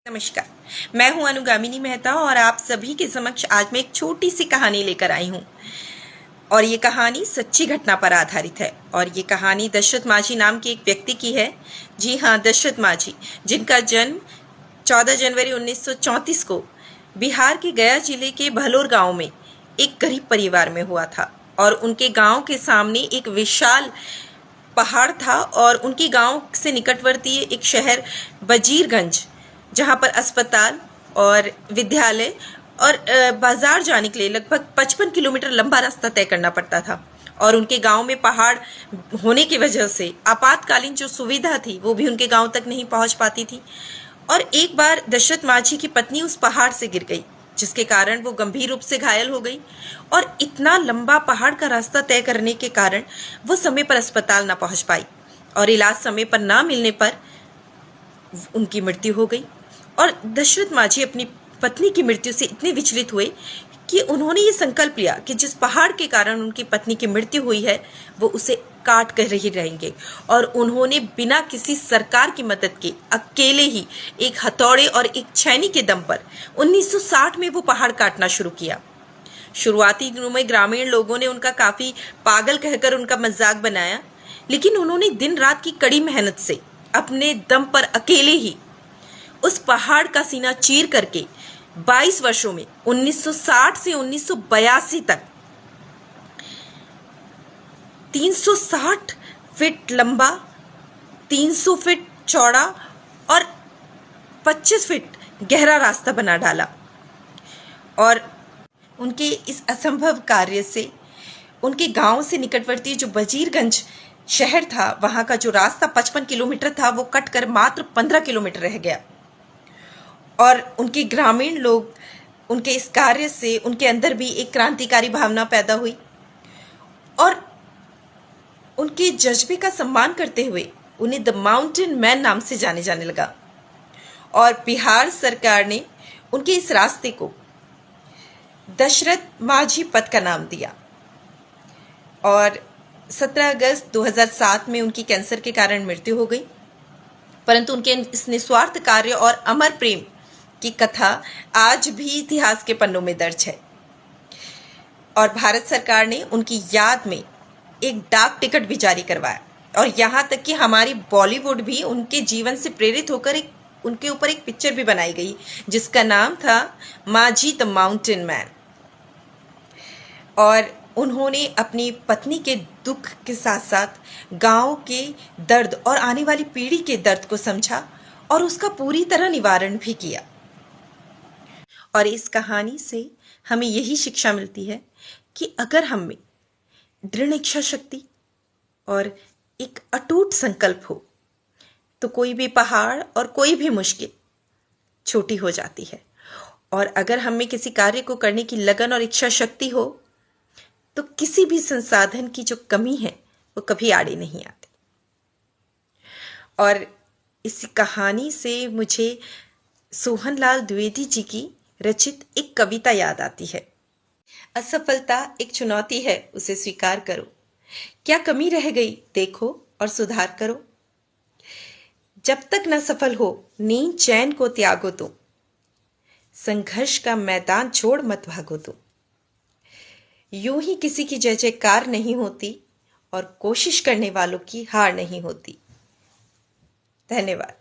नमस्कार। मैं हूं अनुगामिनी मेहता और आप सभी के समक्ष आज मैं एक छोटी सी कहानी लेकर आई हूं। और ये कहानी सच्ची घटना पर आधारित है। और ये कहानी दशरथ माझी नाम के एक व्यक्ति की है। जी हाँ, दशरथ माझी, जिनका जन्म 14 जनवरी 1934 को बिहार के गया जिले के भलोर गांव में एक गरीब परिवार में हुआ था। और उनके गांव के सामने एक विशाल पहाड़ था और उनके गांव से निकटवर्ती एक शहर वजीरगंज, जहां पर अस्पताल और विद्यालय और बाजार जाने के लिए लगभग 55 किलोमीटर लंबा रास्ता तय करना पड़ता था। और उनके गांव में पहाड़ होने की वजह से आपातकालीन जो सुविधा थी वो भी उनके गांव तक नहीं पहुंच पाती थी। और एक बार दशरथ माझी की पत्नी उस पहाड़ से गिर गई, जिसके कारण वो गंभीर रूप से घायल हो गई। और इतना लंबा पहाड़ का रास्ता तय करने के कारण वो समय पर अस्पताल ना पहुंच पाई और इलाज समय पर ना मिलने पर उनकी मृत्यु हो गई। और दशरथ माझी अपनी पत्नी की मृत्यु से इतने विचलित हुए कि उन्होंने ये संकल्प लिया कि जिस पहाड़ के कारण उनकी पत्नी की मृत्यु हुई है वो उसे काट कर ही रहेंगे। और उन्होंने बिना किसी सरकार की मदद के अकेले ही एक हथौड़े और एक छैनी के दम पर 1960 में वो पहाड़ काटना शुरू किया। शुरुआती दिनों में ग्रामीण लोगों ने उनका काफी पागल कहकर उनका मजाक बनाया, लेकिन उन्होंने दिन रात की कड़ी मेहनत से अपने दम पर अकेले ही उस पहाड़ का सीना चीर करके 22 वर्षों में 1960 से 1982 तक 360 फीट लंबा, 300 फीट चौड़ा और 25 फीट गहरा रास्ता बना डाला। और उनके इस असंभव कार्य से उनके गांव से निकटवर्ती जो वजीरगंज शहर था, वहां का जो रास्ता 55 किलोमीटर था वो कट कर मात्र 15 किलोमीटर रह गया। और उनके ग्रामीण लोग उनके इस कार्य से उनके अंदर भी एक क्रांतिकारी भावना पैदा हुई और उनके जज्बे का सम्मान करते हुए उन्हें द माउंटेन मैन नाम से जाने जाने लगा। और बिहार सरकार ने उनके इस रास्ते को दशरथ माझी पथ का नाम दिया। और 17 अगस्त 2007 में उनकी कैंसर के कारण मृत्यु हो गई, परंतु उनके इस निस्वार्थ कार्य और अमर प्रेम की कथा आज भी इतिहास के पन्नों में दर्ज है। और भारत सरकार ने उनकी याद में एक डाक टिकट भी जारी करवाया। और यहाँ तक कि हमारी बॉलीवुड भी उनके जीवन से प्रेरित होकर उनके ऊपर एक पिक्चर भी बनाई गई, जिसका नाम था माझी द माउंटेन मैन। और उन्होंने अपनी पत्नी के दुख के साथ साथ गांव के दर्द और आने वाली पीढ़ी के दर्द को समझा और उसका पूरी तरह निवारण भी किया। और इस कहानी से हमें यही शिक्षा मिलती है कि अगर हम में दृढ़ इच्छा शक्ति और एक अटूट संकल्प हो तो कोई भी पहाड़ और कोई भी मुश्किल छोटी हो जाती है। और अगर हम में किसी कार्य को करने की लगन और इच्छा शक्ति हो तो किसी भी संसाधन की जो कमी है वो कभी आड़े नहीं आती। और इस कहानी से मुझे सोहनलाल द्विवेदी जी की रचित एक कविता याद आती है। असफलता एक चुनौती है, उसे स्वीकार करो। क्या कमी रह गई देखो और सुधार करो। जब तक न सफल हो नींद चैन को त्यागो तुम। संघर्ष का मैदान छोड़ मत भागो तुम। यूं ही किसी की जय जयकार नहीं होती और कोशिश करने वालों की हार नहीं होती। धन्यवाद।